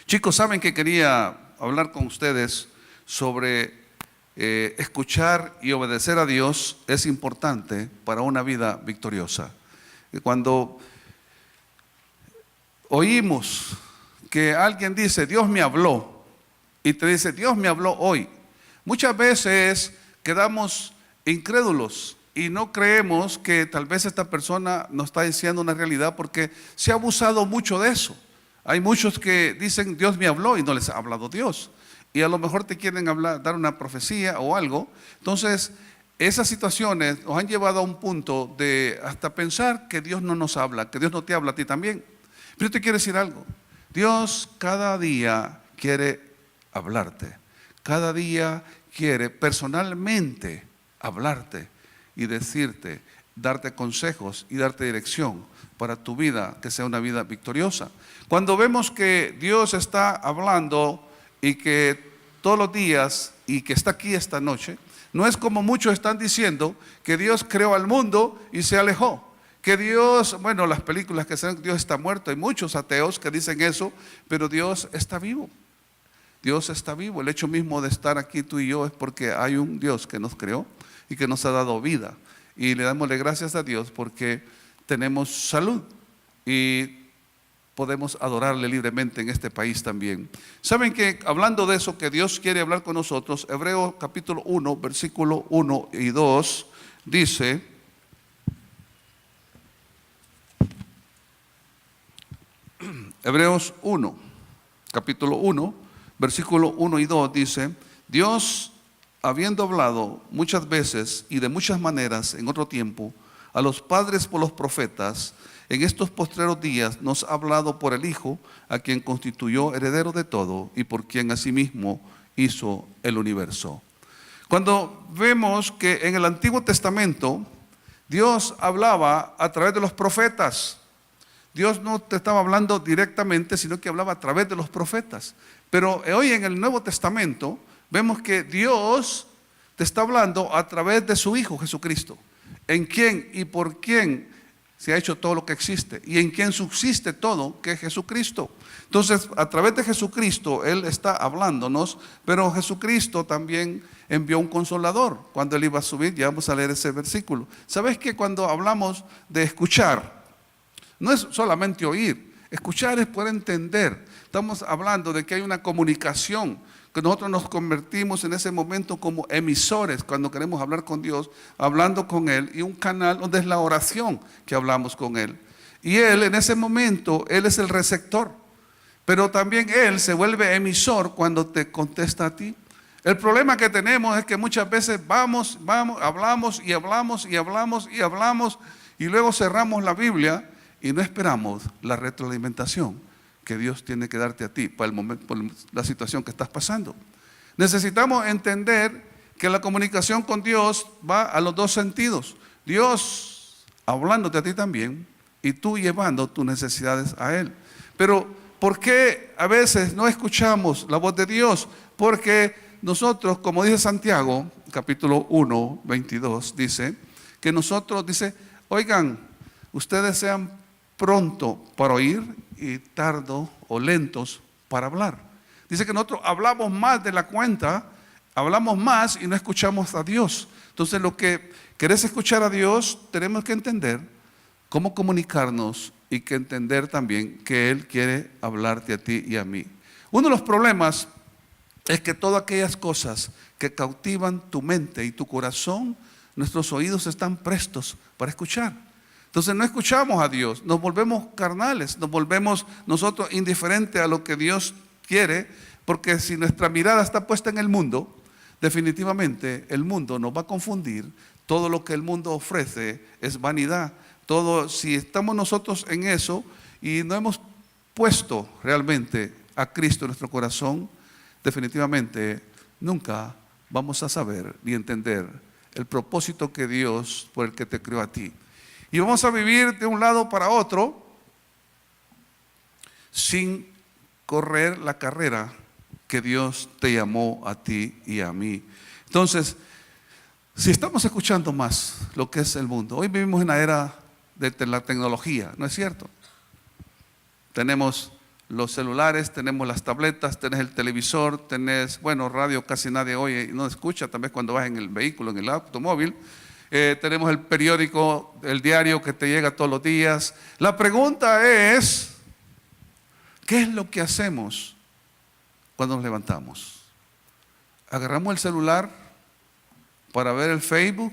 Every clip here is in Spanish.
Chicos, saben que quería hablar con ustedes sobre escuchar y obedecer a Dios es importante para una vida victoriosa. Cuando oímos que alguien dice, Dios me habló, y te dice, Dios me habló hoy, muchas veces quedamos incrédulos y no creemos que tal vez esta persona nos está diciendo una realidad porque se ha abusado mucho de eso. Hay muchos que dicen, Dios me habló y no les ha hablado Dios. Y a lo mejor te quieren hablar, dar una profecía o algo. Entonces, esas situaciones nos han llevado a un punto de hasta pensar que Dios no nos habla, que Dios no te habla a ti también. Pero yo te quiero decir algo. Dios cada día quiere hablarte. Cada día quiere personalmente hablarte y decirte, darte consejos y darte dirección para tu vida, que sea una vida victoriosa. Cuando vemos que Dios está hablando y que todos los días y que está aquí esta noche, no es como muchos están diciendo que Dios creó al mundo y se alejó. Que Dios, bueno, las películas que dicen que Dios está muerto, hay muchos ateos que dicen eso, pero Dios está vivo. Dios está vivo. El hecho mismo de estar aquí tú y yo es porque hay un Dios que nos creó y que nos ha dado vida. Y le damos gracias a Dios porque tenemos salud y podemos adorarle libremente en este país también. Saben que hablando de eso, que Dios quiere hablar con nosotros, Hebreos capítulo 1, versículo 1 y 2, dice, Hebreos 1, capítulo 1, versículo 1 y 2 dice, Dios, habiendo hablado muchas veces y de muchas maneras en otro tiempo, a los padres por los profetas, en estos postreros días nos ha hablado por el Hijo, a quien constituyó heredero de todo y por quien asimismo hizo el universo. Cuando vemos que en el Antiguo Testamento Dios hablaba a través de los profetas, Dios no te estaba hablando directamente, sino que hablaba a través de los profetas. Pero hoy en el Nuevo Testamento vemos que Dios te está hablando a través de su Hijo Jesucristo, en quien y por quien se ha hecho todo lo que existe y en quien subsiste todo, que es Jesucristo. Entonces, a través de Jesucristo, Él está hablándonos, pero Jesucristo también envió un consolador. Cuando Él iba a subir, ya vamos a leer ese versículo. ¿Sabes que cuando hablamos de escuchar, no es solamente oír, escuchar es poder entender? Estamos hablando de que hay una comunicación, que nosotros nos convertimos en ese momento como emisores cuando queremos hablar con Dios, hablando con Él, y un canal donde es la oración que hablamos con Él. Y Él en ese momento, Él es el receptor, pero también Él se vuelve emisor cuando te contesta a ti. El problema que tenemos es que muchas veces hablamos y luego cerramos la Biblia y no esperamos la retroalimentación que Dios tiene que darte a ti para el momento, por la situación que estás pasando. Necesitamos entender que la comunicación con Dios va a los dos sentidos. Dios hablándote a ti también y tú llevando tus necesidades a Él. Pero ¿por qué a veces no escuchamos la voz de Dios? Porque nosotros, como dice Santiago, capítulo 1, 22, dice que nosotros, dice, oigan, ustedes sean pronto para oír y tardo o lentos para hablar. Dice que nosotros hablamos más de la cuenta, hablamos más y no escuchamos a Dios. Entonces, lo que querés escuchar a Dios, tenemos que entender cómo comunicarnos y que entender también que Él quiere hablarte a ti y a mí. Uno de los problemas es que todas aquellas cosas que cautivan tu mente y tu corazón, nuestros oídos están prestos para escuchar. Entonces no escuchamos a Dios, nos volvemos carnales, nos volvemos nosotros indiferentes a lo que Dios quiere, porque si nuestra mirada está puesta en el mundo, definitivamente el mundo nos va a confundir. Todo lo que el mundo ofrece es vanidad. Todo, si estamos nosotros en eso y no hemos puesto realmente a Cristo en nuestro corazón, definitivamente nunca vamos a saber ni entender el propósito que Dios por el que te creó a ti. Y vamos a vivir de un lado para otro sin correr la carrera que Dios te llamó a ti y a mí. Entonces, si estamos escuchando más lo que es el mundo, hoy vivimos en la era de la tecnología, ¿no es cierto? Tenemos los celulares, tenemos las tabletas, tenés el televisor, tenés, bueno, radio casi nadie oye y no escucha, tal vez cuando vas en el vehículo, en el automóvil. Tenemos el periódico, el diario que te llega todos los días. La pregunta es, ¿qué es lo que hacemos cuando nos levantamos? ¿Agarramos el celular para ver el Facebook?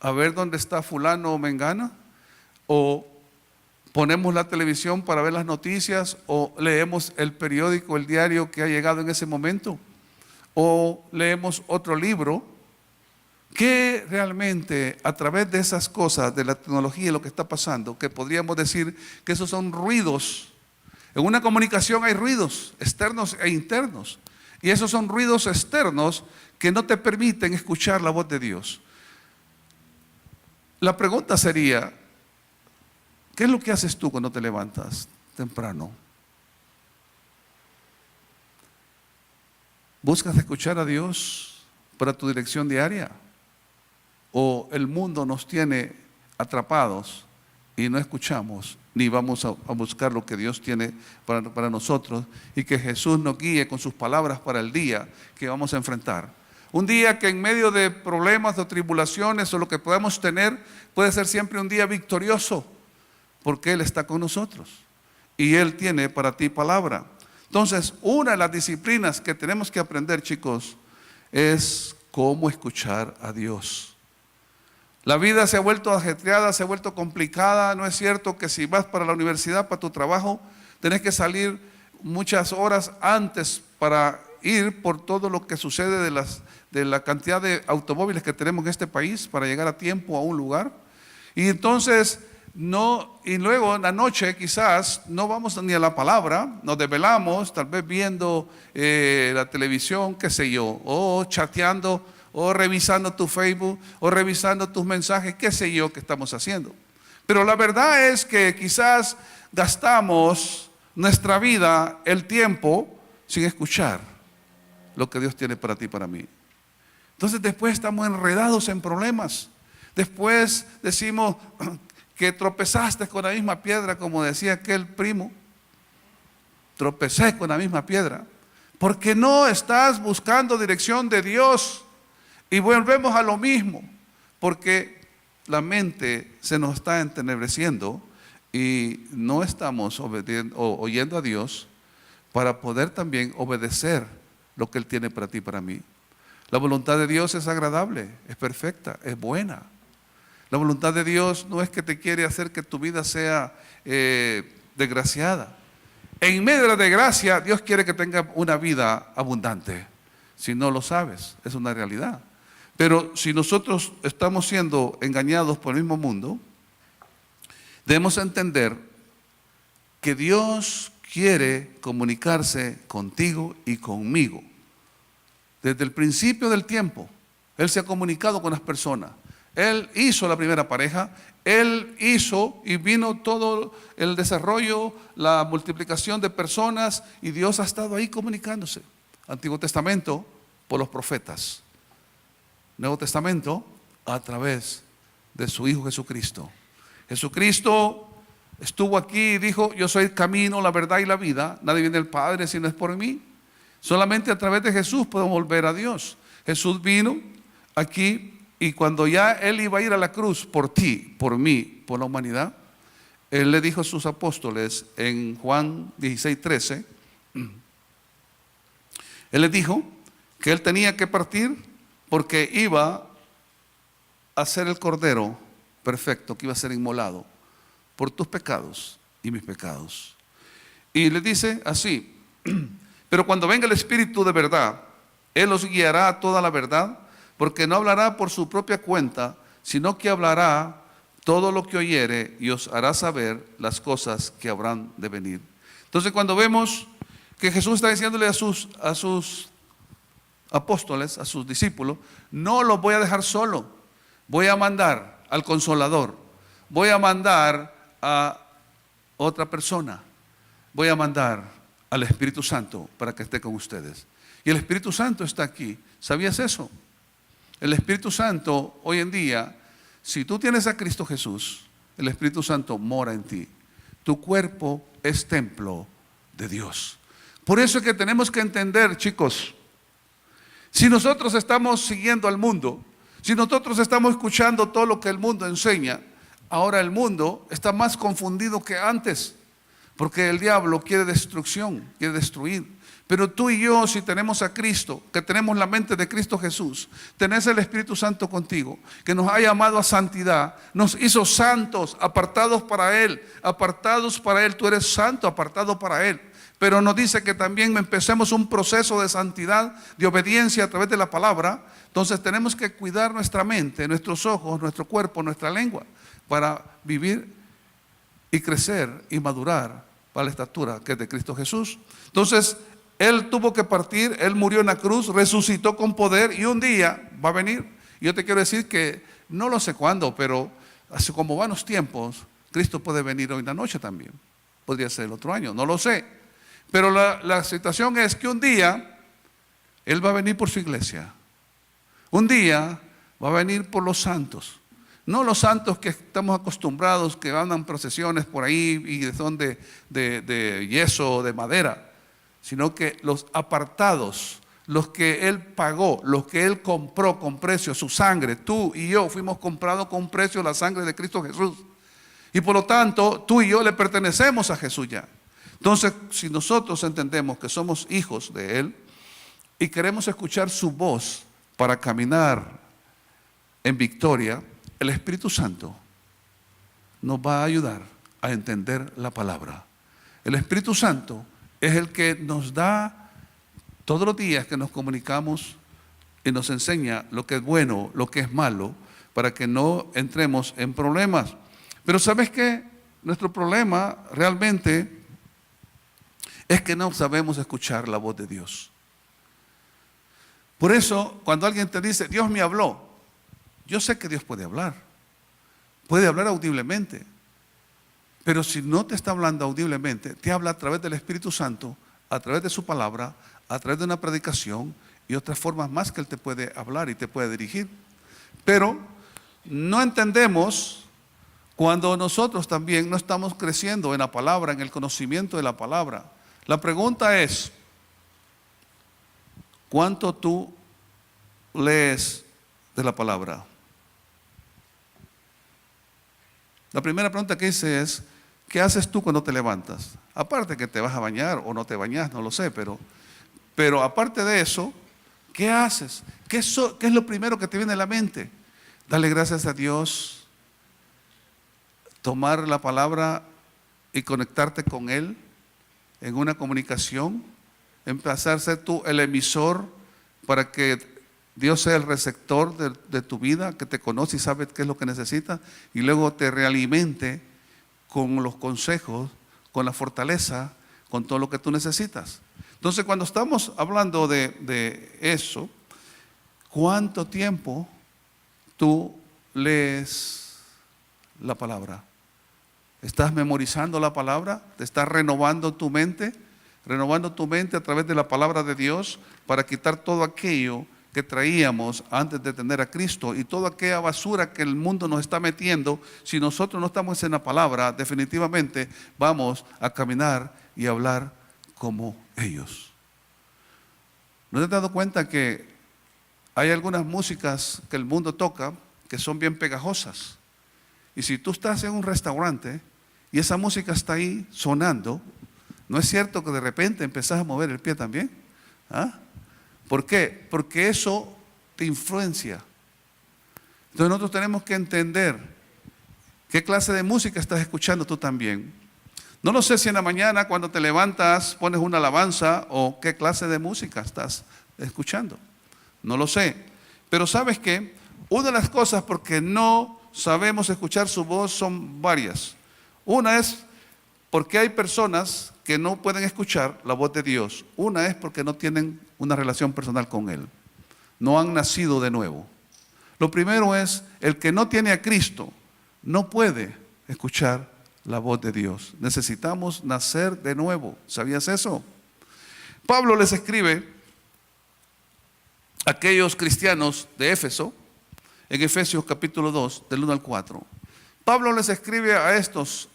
¿A ver dónde está fulano o mengana? ¿O ponemos la televisión para ver las noticias? ¿O leemos el periódico, el diario que ha llegado en ese momento? ¿O leemos otro libro? ¿Qué realmente a través de esas cosas, de la tecnología y lo que está pasando, que podríamos decir que esos son ruidos? En una comunicación hay ruidos externos e internos. Y esos son ruidos externos que no te permiten escuchar la voz de Dios. La pregunta sería, ¿qué es lo que haces tú cuando te levantas temprano? ¿Buscas escuchar a Dios para tu dirección diaria? ¿O el mundo nos tiene atrapados y no escuchamos ni vamos a buscar lo que Dios tiene para nosotros, y que Jesús nos guíe con sus palabras para el día que vamos a enfrentar? Un día que en medio de problemas o tribulaciones o lo que podamos tener, puede ser siempre un día victorioso, porque Él está con nosotros y Él tiene para ti palabra. Entonces, una de las disciplinas que tenemos que aprender, chicos, es cómo escuchar a Dios. La vida se ha vuelto ajetreada, se ha vuelto complicada. No es cierto que si vas para la universidad, para tu trabajo, tenés que salir muchas horas antes para ir por todo lo que sucede de la cantidad de automóviles que tenemos en este país para llegar a tiempo a un lugar. Y entonces, y luego en la noche quizás no vamos ni a la palabra, nos desvelamos, tal vez viendo la televisión, qué sé yo, o chateando, o revisando tu Facebook, o revisando tus mensajes, qué sé yo que estamos haciendo. Pero la verdad es que quizás gastamos nuestra vida, el tiempo, sin escuchar lo que Dios tiene para ti y para mí. Entonces después estamos enredados en problemas. Después decimos que tropezaste con la misma piedra, como decía aquel primo. Tropecé con la misma piedra, porque no estás buscando dirección de Dios. Y volvemos a lo mismo, porque la mente se nos está entenebreciendo y no estamos oyendo a Dios para poder también obedecer lo que Él tiene para ti y para mí. La voluntad de Dios es agradable, es perfecta, es buena. La voluntad de Dios no es que te quiere hacer que tu vida sea desgraciada. En medio de la desgracia, Dios quiere que tengas una vida abundante. Si no lo sabes, es una realidad. Pero si nosotros estamos siendo engañados por el mismo mundo, debemos entender que Dios quiere comunicarse contigo y conmigo. Desde el principio del tiempo, Él se ha comunicado con las personas. Él hizo la primera pareja, Él hizo y vino todo el desarrollo, la multiplicación de personas, y Dios ha estado ahí comunicándose. Antiguo Testamento por los profetas, Nuevo Testamento a través de su Hijo Jesucristo. Jesucristo estuvo aquí y dijo: yo soy el camino, la verdad y la vida. Nadie viene al Padre si no es por mí. Solamente a través de Jesús podemos volver a Dios. Jesús vino aquí, y cuando ya Él iba a ir a la cruz por ti, por mí, por la humanidad, Él le dijo a sus apóstoles en Juan 16:13, Él les dijo que Él tenía que partir porque iba a ser el Cordero perfecto, que iba a ser inmolado por tus pecados y mis pecados. Y les dice así: pero cuando venga el Espíritu de verdad, Él os guiará a toda la verdad, porque no hablará por su propia cuenta, sino que hablará todo lo que oyere y os hará saber las cosas que habrán de venir. Entonces, cuando vemos que Jesús está diciéndole a sus apóstoles, a sus discípulos: no los voy a dejar solo, voy a mandar al Consolador, voy a mandar a otra persona, voy a mandar al Espíritu Santo para que esté con ustedes. Y el Espíritu Santo está aquí. ¿Sabías eso? El Espíritu Santo hoy en día, si tú tienes a Cristo Jesús, el Espíritu Santo mora en ti. Tu cuerpo es templo de Dios. Por eso es que tenemos que entender, chicos, si nosotros estamos siguiendo al mundo, si nosotros estamos escuchando todo lo que el mundo enseña, ahora el mundo está más confundido que antes, porque el diablo quiere destrucción, quiere destruir. Pero tú y yo, si tenemos a Cristo, que tenemos la mente de Cristo Jesús, tenés el Espíritu Santo contigo, que nos ha llamado a santidad, nos hizo santos, apartados para Él, tú eres santo, apartado para Él. Pero nos dice que también empecemos un proceso de santidad, de obediencia a través de la palabra. Entonces tenemos que cuidar nuestra mente, nuestros ojos, nuestro cuerpo, nuestra lengua, para vivir y crecer y madurar para la estatura que es de Cristo Jesús. Entonces, Él tuvo que partir, Él murió en la cruz, resucitó con poder y un día va a venir. Yo te quiero decir que no lo sé cuándo, pero así como van los tiempos, Cristo puede venir hoy en la noche también. Podría ser el otro año, no lo sé. Pero la situación es que un día Él va a venir por su iglesia. Un día va a venir por los santos. No los santos que estamos acostumbrados, que andan procesiones por ahí y son de yeso o de madera, sino que los apartados, los que Él pagó, los que Él compró con precio, su sangre. Tú y yo fuimos comprados con precio la sangre de Cristo Jesús. Y por lo tanto, tú y yo le pertenecemos a Jesús ya. Entonces, si nosotros entendemos que somos hijos de Él y queremos escuchar su voz para caminar en victoria, el Espíritu Santo nos va a ayudar a entender la palabra. El Espíritu Santo es el que nos da todos los días que nos comunicamos y nos enseña lo que es bueno, lo que es malo, para que no entremos en problemas. Pero ¿sabes qué? Nuestro problema realmente es que no sabemos escuchar la voz de Dios. Por eso, cuando alguien te dice, Dios me habló, yo sé que Dios puede hablar audiblemente, pero si no te está hablando audiblemente, te habla a través del Espíritu Santo, a través de su palabra, a través de una predicación y otras formas más que Él te puede hablar y te puede dirigir. Pero no entendemos cuando nosotros también no estamos creciendo en la palabra, en el conocimiento de la palabra. La pregunta es, ¿cuánto tú lees de la palabra? La primera pregunta que hice es, ¿qué haces tú cuando te levantas? Aparte que te vas a bañar o no te bañas, no lo sé, pero aparte de eso, ¿qué haces? ¿Qué es lo primero que te viene a la mente? Dale gracias a Dios, tomar la palabra y conectarte con Él en una comunicación, empezar a ser tú el emisor para que Dios sea el receptor de tu vida, que te conoce y sabe qué es lo que necesitas, y luego te realimente con los consejos, con la fortaleza, con todo lo que tú necesitas. Entonces, cuando estamos hablando de eso, ¿cuánto tiempo tú lees la palabra? ¿Estás memorizando la palabra? ¿Te estás renovando tu mente? Renovando tu mente a través de la palabra de Dios para quitar todo aquello que traíamos antes de tener a Cristo y toda aquella basura que el mundo nos está metiendo. Si nosotros no estamos en la palabra, definitivamente vamos a caminar y hablar como ellos. ¿No te has dado cuenta que hay algunas músicas que el mundo toca que son bien pegajosas? Y si tú estás en un restaurante y esa música está ahí sonando, ¿no es cierto que de repente empezás a mover el pie también? ¿Ah? ¿Por qué? Porque eso te influencia. Entonces nosotros tenemos que entender qué clase de música estás escuchando tú también. No lo sé si en la mañana cuando te levantas pones una alabanza o qué clase de música estás escuchando. No lo sé. Pero ¿sabes qué? Una de las cosas porque no sabemos escuchar su voz son varias. Una es porque hay personas que no pueden escuchar la voz de Dios. Una es porque no tienen una relación personal con Él. No han nacido de nuevo. Lo primero es, el que no tiene a Cristo no puede escuchar la voz de Dios. Necesitamos nacer de nuevo. ¿Sabías eso? Pablo les escribe a aquellos cristianos de Éfeso, en Efesios capítulo 2, del 1 al 4. Pablo les escribe a estos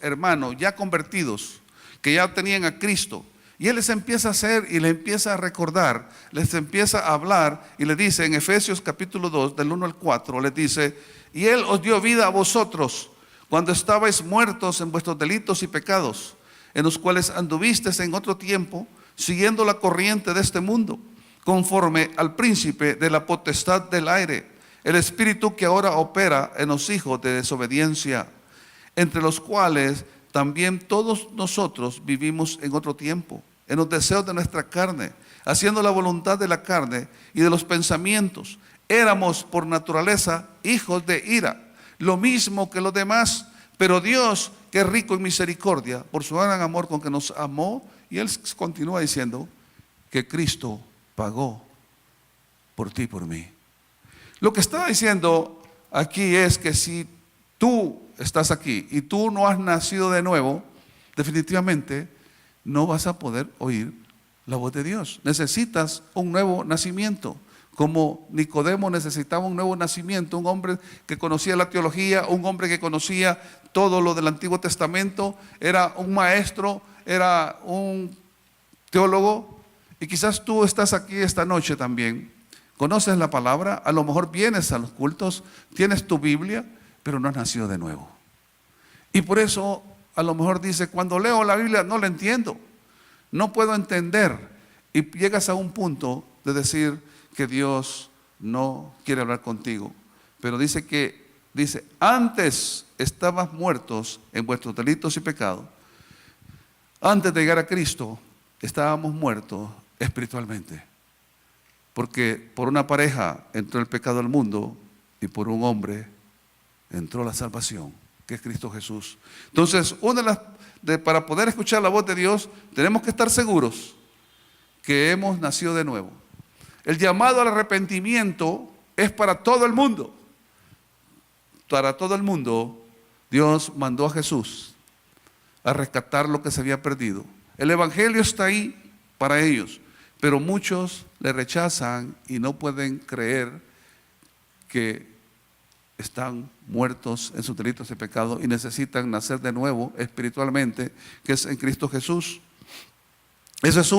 hermanos ya convertidos, que ya tenían a Cristo. Y Él les empieza a hacer y les empieza a recordar, les empieza a hablar y les dice en Efesios capítulo 2, del 1 al 4, les dice: y Él os dio vida a vosotros cuando estabais muertos en vuestros delitos y pecados, en los cuales anduvisteis en otro tiempo, siguiendo la corriente de este mundo, conforme al príncipe de la potestad del aire, el espíritu que ahora opera en los hijos de desobediencia, entre los cuales también todos nosotros vivimos en otro tiempo, en los deseos de nuestra carne, haciendo la voluntad de la carne y de los pensamientos. Éramos por naturaleza hijos de ira, lo mismo que los demás, pero Dios, que es rico en misericordia, por su gran amor con que nos amó, y Él continúa diciendo que Cristo pagó por ti y por mí. Lo que está diciendo aquí es que si tú estás aquí y tú no has nacido de nuevo, definitivamente no vas a poder oír la voz de Dios. Necesitas un nuevo nacimiento, como Nicodemo necesitaba un nuevo nacimiento, un hombre que conocía la teología, un hombre que conocía todo lo del Antiguo Testamento, era un maestro, era un teólogo. Y quizás tú estás aquí esta noche también, conoces la palabra, a lo mejor vienes a los cultos, tienes tu Biblia, pero no has nacido de nuevo. Y por eso a lo mejor dice: cuando leo la Biblia no la entiendo, no puedo entender. Y llegas a un punto de decir que Dios no quiere hablar contigo. Pero dice antes estabas muertos en vuestros delitos y pecados. Antes de llegar a Cristo estábamos muertos espiritualmente, porque por una pareja entró el pecado al mundo y por un hombre entró la salvación, que es Cristo Jesús. Entonces, para poder escuchar la voz de Dios, tenemos que estar seguros que hemos nacido de nuevo. El llamado al arrepentimiento es para todo el mundo. Para todo el mundo, Dios mandó a Jesús a rescatar lo que se había perdido. El evangelio está ahí para ellos, pero muchos le rechazan y no pueden creer que están muertos en sus delitos y pecados y necesitan nacer de nuevo espiritualmente, que es en Cristo Jesús. Eso es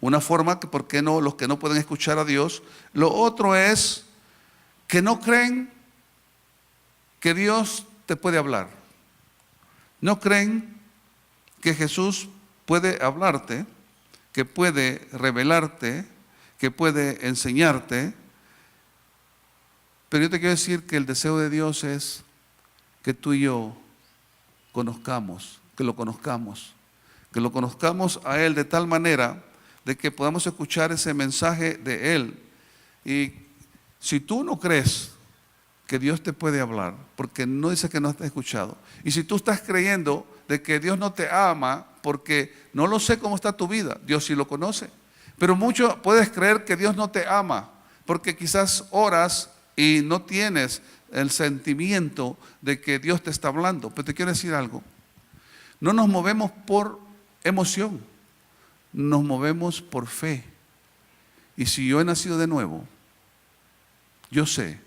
una forma que, ¿por qué no? Los que no pueden escuchar a Dios. Lo otro es que no creen que Dios te puede hablar. No creen que Jesús puede hablarte, que puede revelarte, que puede enseñarte. Pero yo te quiero decir que el deseo de Dios es que tú y yo conozcamos, que lo conozcamos a Él de tal manera de que podamos escuchar ese mensaje de Él. Y si tú no crees que Dios te puede hablar, porque no dice que no te ha escuchado, y si tú estás creyendo de que Dios no te ama, porque no lo sé cómo está tu vida, Dios sí lo conoce, pero mucho puedes creer que Dios no te ama, porque quizás oras y no tienes el sentimiento de que Dios te está hablando. Pero te quiero decir algo: no nos movemos por emoción, nos movemos por fe. Y si yo he nacido de nuevo, yo sé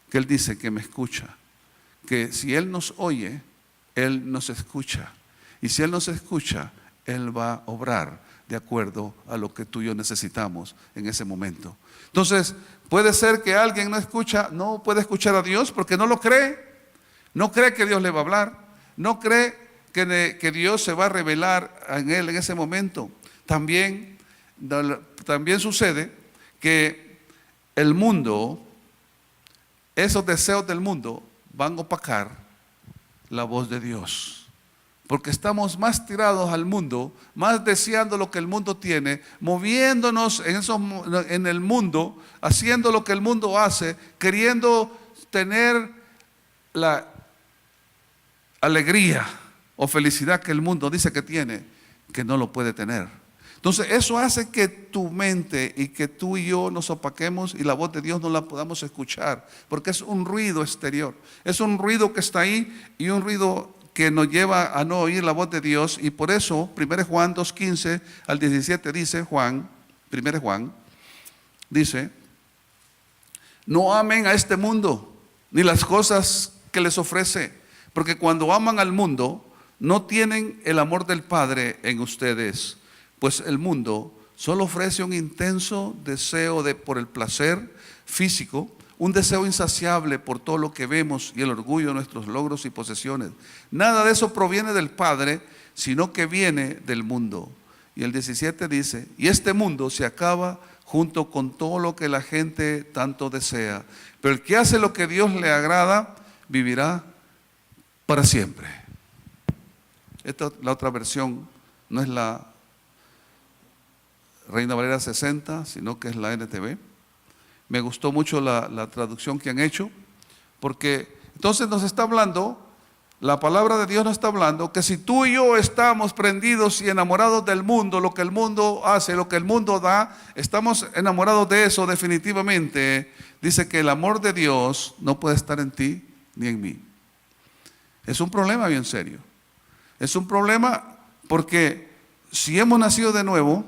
que Él dice que me escucha, que si Él nos oye, Él nos escucha, y si Él nos escucha, Él va a obrar de acuerdo a lo que tú y yo necesitamos en ese momento. Entonces, puede ser que alguien no puede escuchar a Dios porque no lo cree, no cree que Dios le va a hablar, no cree que Dios se va a revelar en él en ese momento. También sucede que el mundo, esos deseos del mundo van a opacar la voz de Dios. Porque estamos más tirados al mundo, más deseando lo que el mundo tiene, moviéndonos en el mundo, haciendo lo que el mundo hace, queriendo tener la alegría o felicidad que el mundo dice que tiene, que no lo puede tener. Entonces eso hace que tu mente y que tú y yo nos opaquemos y la voz de Dios no la podamos escuchar, porque es un ruido exterior, es un ruido que está ahí y un ruido que nos lleva a no oír la voz de Dios. Y por eso 1 Juan 2:15 al 17 dice 1 Juan dice: no amen a este mundo ni las cosas que les ofrece, porque cuando aman al mundo no tienen el amor del Padre en ustedes, pues el mundo solo ofrece un intenso deseo por el placer físico, un deseo insaciable por todo lo que vemos y el orgullo de nuestros logros y posesiones. Nada de eso proviene del Padre, sino que viene del mundo. Y el 17 dice, y este mundo se acaba junto con todo lo que la gente tanto desea. Pero el que hace lo que Dios le agrada, vivirá para siempre. La otra versión no es la Reina Valera 60, sino que es la NTV. Me gustó mucho la traducción que han hecho, porque entonces nos está hablando, la palabra de Dios nos está hablando, que si tú y yo estamos prendidos y enamorados del mundo, lo que el mundo hace, lo que el mundo da, estamos enamorados de eso definitivamente. Dice que el amor de Dios no puede estar en ti ni en mí. Es un problema bien serio. Es un problema porque si hemos nacido de nuevo,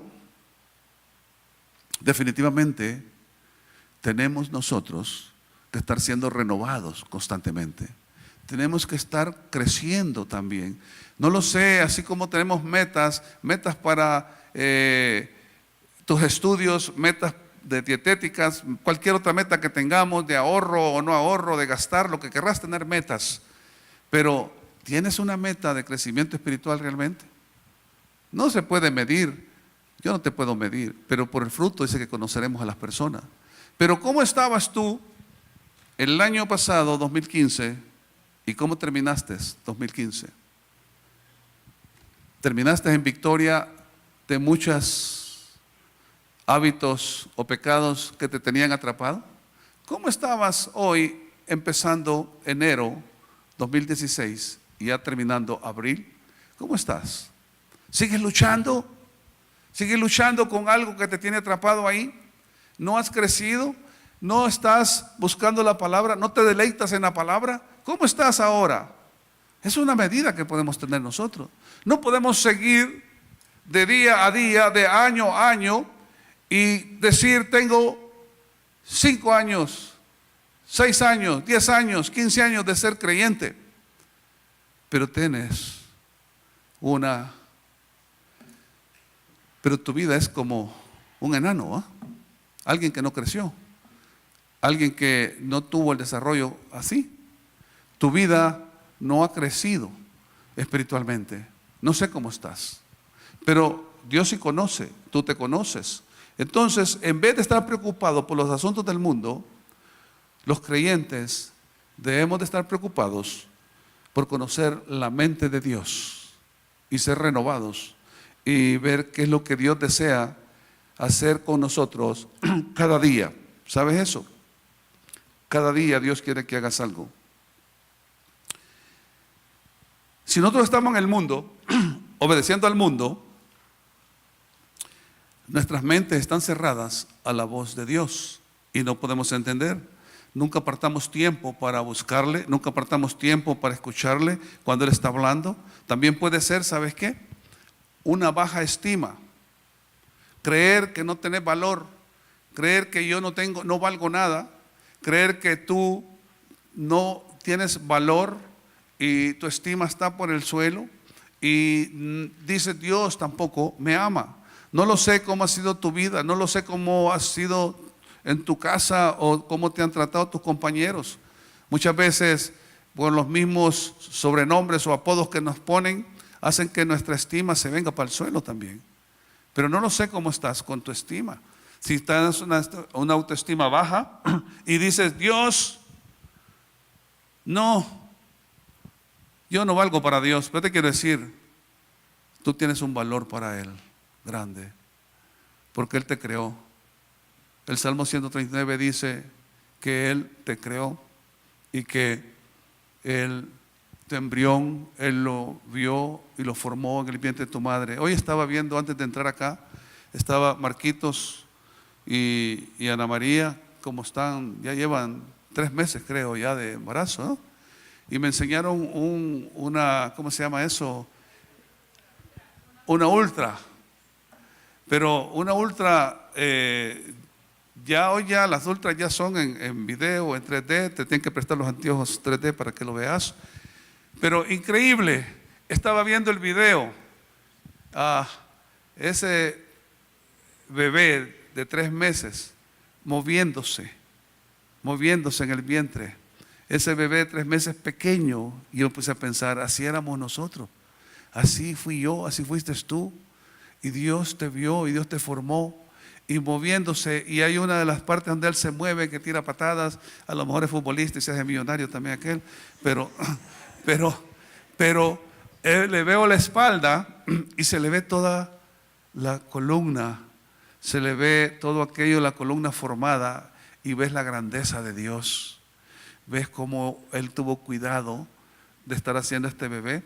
definitivamente tenemos nosotros que estar siendo renovados constantemente. Tenemos que estar creciendo también. No lo sé, así como tenemos metas para tus estudios, metas de dietéticas, cualquier otra meta que tengamos, de ahorro o no ahorro, de gastar, lo que querrás tener metas. Pero, ¿tienes una meta de crecimiento espiritual realmente? No se puede medir. Yo no te puedo medir, pero por el fruto dice que conoceremos a las personas. Pero ¿cómo estabas tú el año pasado, 2015, y cómo terminaste 2015? ¿Terminaste en victoria de muchos hábitos o pecados que te tenían atrapado? ¿Cómo estabas hoy empezando enero 2016 y ya terminando abril? ¿Cómo estás? ¿Sigues luchando? ¿Sigues luchando con algo que te tiene atrapado ahí? ¿No has crecido? ¿No estás buscando la palabra? ¿No te deleitas en la palabra? ¿Cómo estás ahora? Es una medida que podemos tener nosotros. No podemos seguir de día a día, de año a año y decir tengo 5 años, 6 años, 10 años, 15 años de ser creyente. Pero pero tu vida es como un enano, ¿eh? Alguien que no creció, alguien que no tuvo el desarrollo así. Tu vida no ha crecido espiritualmente. No sé cómo estás, pero Dios sí conoce, tú te conoces. Entonces, en vez de estar preocupado por los asuntos del mundo, los creyentes debemos de estar preocupados por conocer la mente de Dios y ser renovados y ver qué es lo que Dios desea hacer con nosotros cada día. ¿Sabes eso? Cada día Dios quiere que hagas algo. Si nosotros estamos en el mundo, obedeciendo al mundo, nuestras mentes están cerradas a la voz de Dios y no podemos entender. Nunca apartamos tiempo para buscarle, nunca apartamos tiempo para escucharle cuando Él está hablando. También puede ser, ¿sabes qué? Una baja estima. Creer que no tenés valor, creer que yo no valgo nada, creer que tú no tienes valor y tu estima está por el suelo y dice Dios tampoco me ama. No lo sé cómo ha sido tu vida, no lo sé cómo ha sido en tu casa o cómo te han tratado tus compañeros. Muchas veces por los mismos sobrenombres o apodos que nos ponen hacen que nuestra estima se venga para el suelo también. Pero no lo sé cómo estás con tu estima. Si estás una autoestima baja y dices, Dios, no, yo no valgo para Dios. Pero te quiero decir, tú tienes un valor para Él grande, porque Él te creó. El Salmo 139 dice que Él te creó y que tu embrión, Él lo vio y lo formó en el vientre de tu madre. Hoy estaba viendo, antes de entrar acá, estaba Marquitos y Ana María, como están, ya llevan 3 meses creo ya de embarazo, ¿no? Y me enseñaron una, ¿cómo se llama eso? Una ultra. Pero una ultra, hoy las ultras ya son en video, en 3D, te tienen que prestar los anteojos 3D para que lo veas. Pero increíble Estaba viendo el video, ese bebé de 3 meses moviéndose en el vientre. Ese bebé de 3 meses pequeño, y yo empecé a pensar, así éramos nosotros, así fui yo, así fuiste tú, y Dios te vio y Dios te formó, y moviéndose, y hay una de las partes donde él se mueve, que tira patadas, a lo mejor es futbolista y se hace millonario también aquel, pero le veo la espalda y se le ve toda la columna, se le ve todo aquello, la columna formada, y ves la grandeza de Dios. Ves cómo Él tuvo cuidado de estar haciendo este bebé,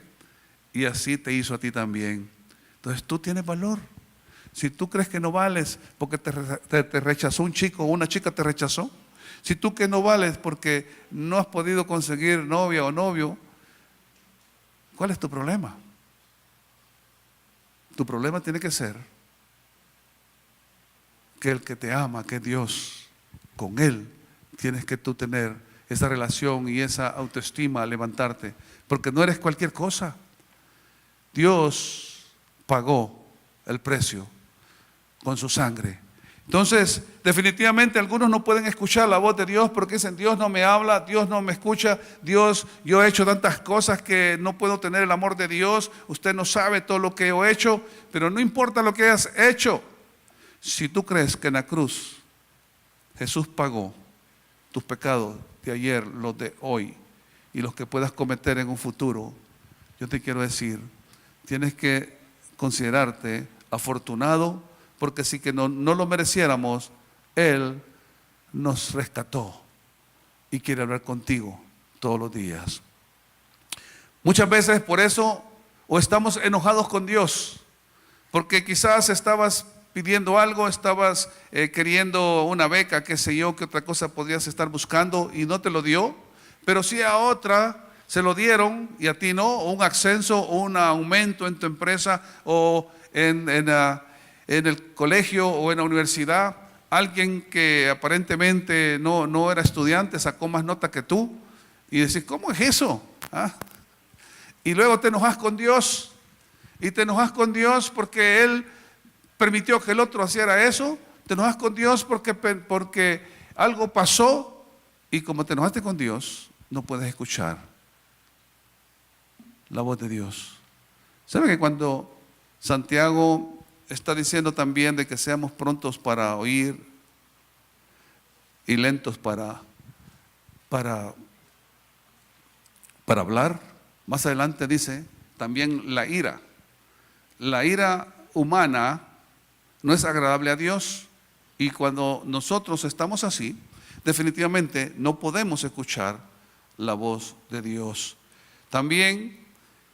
y así te hizo a ti también. Entonces tú tienes valor. Si tú crees que no vales porque te rechazó un chico o una chica te rechazó, si tú que no vales porque no has podido conseguir novia o novio, ¿cuál es tu problema? Tu problema tiene que ser que el que te ama, que es Dios, con Él tienes que tú tener esa relación y esa autoestima, levantarte, porque no eres cualquier cosa. Dios pagó el precio con su sangre. Entonces, definitivamente algunos no pueden escuchar la voz de Dios porque dicen, Dios no me habla, Dios no me escucha, Dios, yo he hecho tantas cosas que no puedo tener el amor de Dios, usted no sabe todo lo que he hecho, pero no importa lo que hayas hecho. Si tú crees que en la cruz Jesús pagó tus pecados de ayer, los de hoy y los que puedas cometer en un futuro, yo te quiero decir, tienes que considerarte afortunado, porque si que no lo mereciéramos, Él nos rescató y quiere hablar contigo todos los días. Muchas veces por eso o estamos enojados con Dios, porque quizás estabas pidiendo algo, estabas queriendo una beca, qué sé yo, qué otra cosa podrías estar buscando y no te lo dio, pero sí a otra se lo dieron y a ti no, o un ascenso o un aumento en tu empresa o en el colegio o en la universidad. Alguien que aparentemente no era estudiante sacó más nota que tú y decís, ¿cómo es eso? Y luego te enojas con Dios y te enojas con Dios porque Él permitió que el otro hiciera eso. Te enojas con Dios porque algo pasó, y como te enojaste con Dios no puedes escuchar la voz de Dios. ¿Sabe que cuando Santiago está diciendo también de que seamos prontos para oír y lentos para hablar? Más adelante dice también la ira humana no es agradable a Dios, y cuando nosotros estamos así, definitivamente no podemos escuchar la voz de Dios. También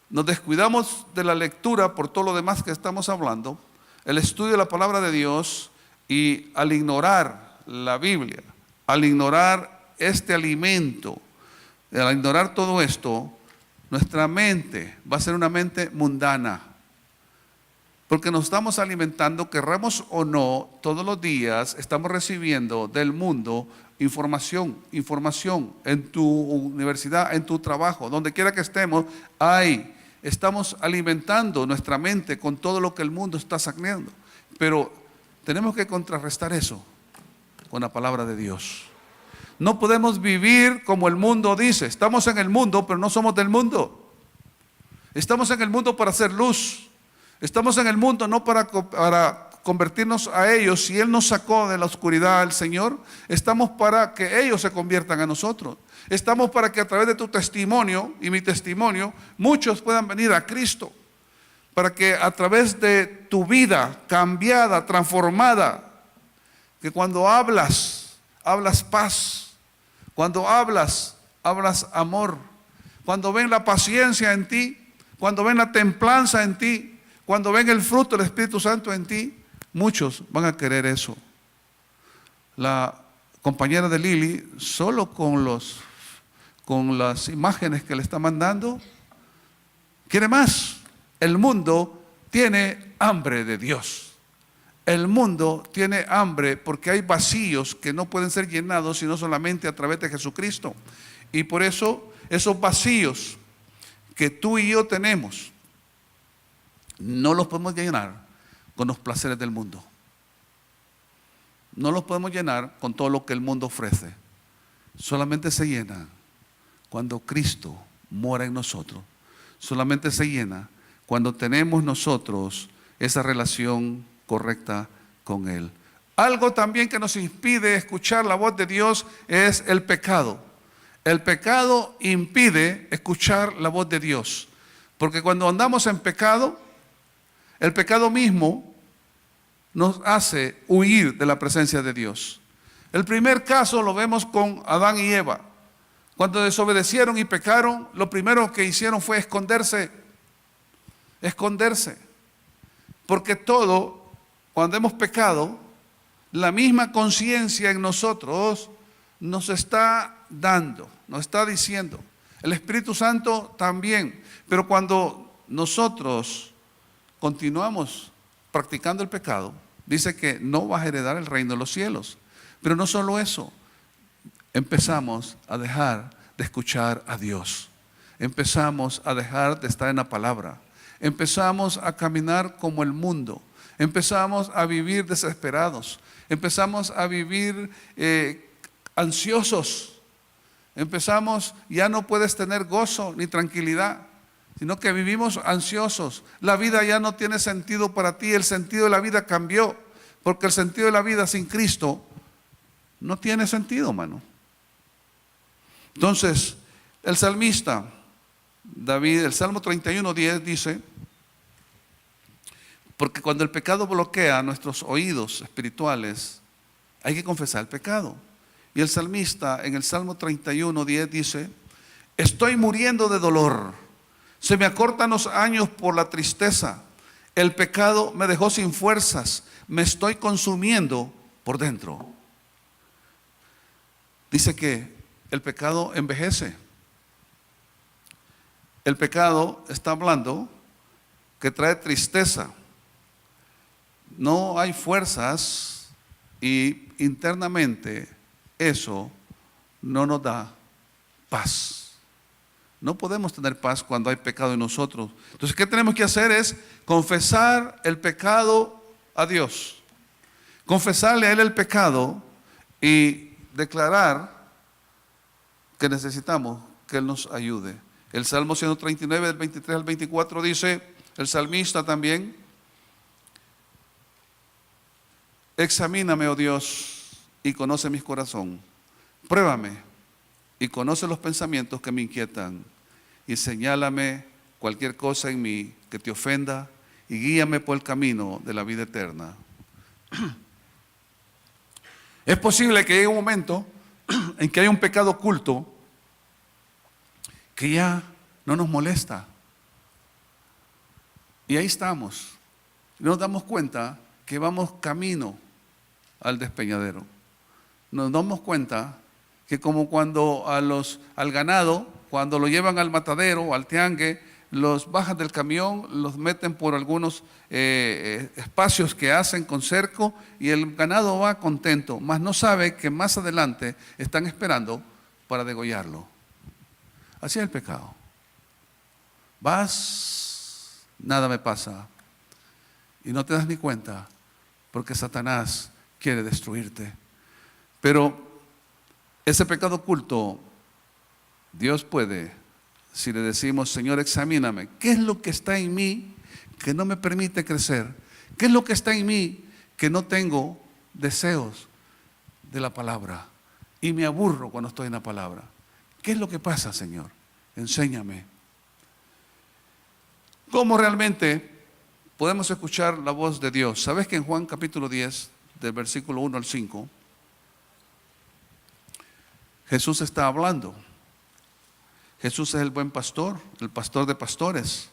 nos descuidamos de la lectura por todo lo demás que estamos hablando, el estudio de la palabra de Dios, y al ignorar la Biblia, al ignorar este alimento, al ignorar todo esto, nuestra mente va a ser una mente mundana, porque nos estamos alimentando, querramos o no, todos los días estamos recibiendo del mundo información en tu universidad, en tu trabajo, donde quiera que estemos, estamos alimentando nuestra mente con todo lo que el mundo está sacando. Pero tenemos que contrarrestar eso con la palabra de Dios. No podemos vivir como el mundo dice. Estamos en el mundo, pero no somos del mundo. Estamos en el mundo para hacer luz. Estamos en el mundo no para convertirnos a ellos. Si Él nos sacó de la oscuridad al Señor, estamos para que ellos se conviertan a nosotros. Estamos para que a través de tu testimonio y mi testimonio, muchos puedan venir a Cristo. Para que a través de tu vida cambiada, transformada, que cuando hablas paz. Cuando hablas amor. Cuando ven la paciencia en ti, cuando ven la templanza en ti, cuando ven el fruto del Espíritu Santo en ti, muchos van a querer eso. La compañera de Lili, solo con las imágenes que le está mandando, quiere más. El mundo tiene hambre de Dios. El mundo tiene hambre porque hay vacíos que no pueden ser llenados sino solamente a través de Jesucristo. Y por eso esos vacíos que tú y yo tenemos, no los podemos llenar con los placeres del mundo. No los podemos llenar con todo lo que el mundo ofrece. Solamente se llena cuando Cristo mora en nosotros. Solamente se llena cuando tenemos nosotros esa relación correcta con Él. Algo también que nos impide escuchar la voz de Dios es el pecado. El pecado impide escuchar la voz de Dios. Porque cuando andamos en pecado, el pecado mismo nos hace huir de la presencia de Dios. El primer caso lo vemos con Adán y Eva. Cuando desobedecieron y pecaron, lo primero que hicieron fue esconderse. Esconderse. Porque todo, cuando hemos pecado, la misma conciencia en nosotros nos está dando, nos está diciendo. El Espíritu Santo también. Pero cuando nosotros continuamos practicando el pecado, dice que no vas a heredar el reino de los cielos. Pero no solo eso, empezamos a dejar de escuchar a Dios. Empezamos a dejar de estar en la palabra. Empezamos a caminar como el mundo. Empezamos a vivir desesperados. Empezamos a vivir ansiosos. Empezamos, ya no puedes tener gozo ni tranquilidad, sino que vivimos ansiosos. La vida ya no tiene sentido para ti. El sentido de la vida cambió, porque el sentido de la vida sin Cristo no tiene sentido, hermano. Entonces, el salmista David, el Salmo 31:10 dice: porque cuando el pecado bloquea nuestros oídos espirituales, hay que confesar el pecado. Y el salmista en el Salmo 31:10 dice: estoy muriendo de dolor, se me acortan los años por la tristeza, el pecado me dejó sin fuerzas, me estoy consumiendo por dentro. Dice que el pecado envejece. El pecado está hablando que trae tristeza. No hay fuerzas y internamente eso no nos da paz. No podemos tener paz cuando hay pecado en nosotros. Entonces, ¿qué tenemos que hacer? Es confesar el pecado a Dios. Confesarle a Él el pecado y declarar que necesitamos que Él nos ayude. El Salmo 139, del 23 al 24 dice el salmista también: examíname, oh Dios, y conoce mi corazón. Pruébame y conoce los pensamientos que me inquietan. Y señálame cualquier cosa en mí que te ofenda y guíame por el camino de la vida eterna. Es posible que llegue un momento en que haya un pecado oculto que ya no nos molesta. Y ahí estamos. Y nos damos cuenta que vamos camino al despeñadero. Nos damos cuenta que como cuando al ganado, cuando lo llevan al matadero, al tiangue, los bajan del camión, los meten por algunos espacios que hacen con cerco y el ganado va contento, mas no sabe que más adelante están esperando para degollarlo. Así es el pecado. Vas, nada me pasa, y no te das ni cuenta porque Satanás quiere destruirte. Pero ese pecado oculto, Dios puede, si le decimos: Señor, examíname, ¿qué es lo que está en mí que no me permite crecer? ¿Qué es lo que está en mí que no tengo deseos de la palabra y me aburro cuando estoy en la palabra? ¿Qué es lo que pasa, Señor? Enséñame. ¿Cómo realmente podemos escuchar la voz de Dios? ¿Sabes que en Juan capítulo 10, del versículo 1 al 5, Jesús está hablando? Jesús es el buen pastor, el pastor de pastores.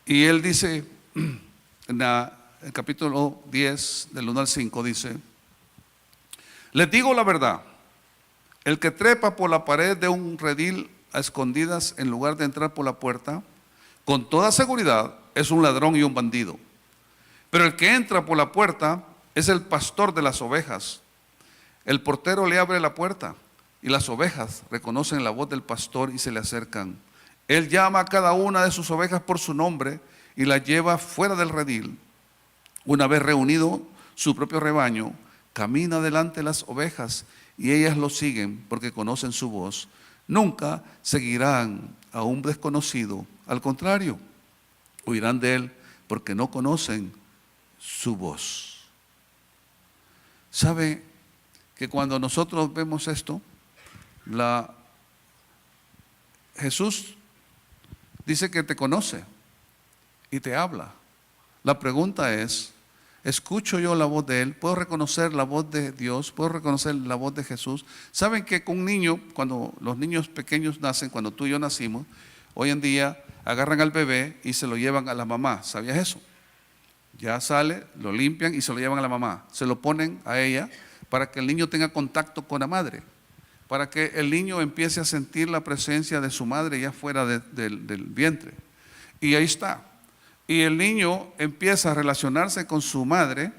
Y Él dice, en el capítulo 10, del 1 al 5, dice: les digo la verdad, el que trepa por la pared de un redil a escondidas en lugar de entrar por la puerta, con toda seguridad es un ladrón y un bandido. Pero el que entra por la puerta es el pastor de las ovejas. El portero le abre la puerta y las ovejas reconocen la voz del pastor y se le acercan. Él llama a cada una de sus ovejas por su nombre y la lleva fuera del redil. Una vez reunido su propio rebaño, camina delante de las ovejas y ellas lo siguen porque conocen su voz. Nunca seguirán a un desconocido, al contrario, huirán de él porque no conocen su voz. ¿Sabe que cuando nosotros vemos esto, Jesús dice que te conoce y te habla? La pregunta es, ¿escucho yo la voz de Él? ¿Puedo reconocer la voz de Dios? ¿Puedo reconocer la voz de Jesús? ¿Saben que con un niño, cuando los niños pequeños nacen, cuando tú y yo nacimos, hoy en día agarran al bebé y se lo llevan a la mamá? ¿Sabías eso? Ya sale, lo limpian y se lo llevan a la mamá. Se lo ponen a ella para que el niño tenga contacto con la madre, para que el niño empiece a sentir la presencia de su madre ya fuera del vientre. Y ahí está. Y el niño empieza a relacionarse con su madre,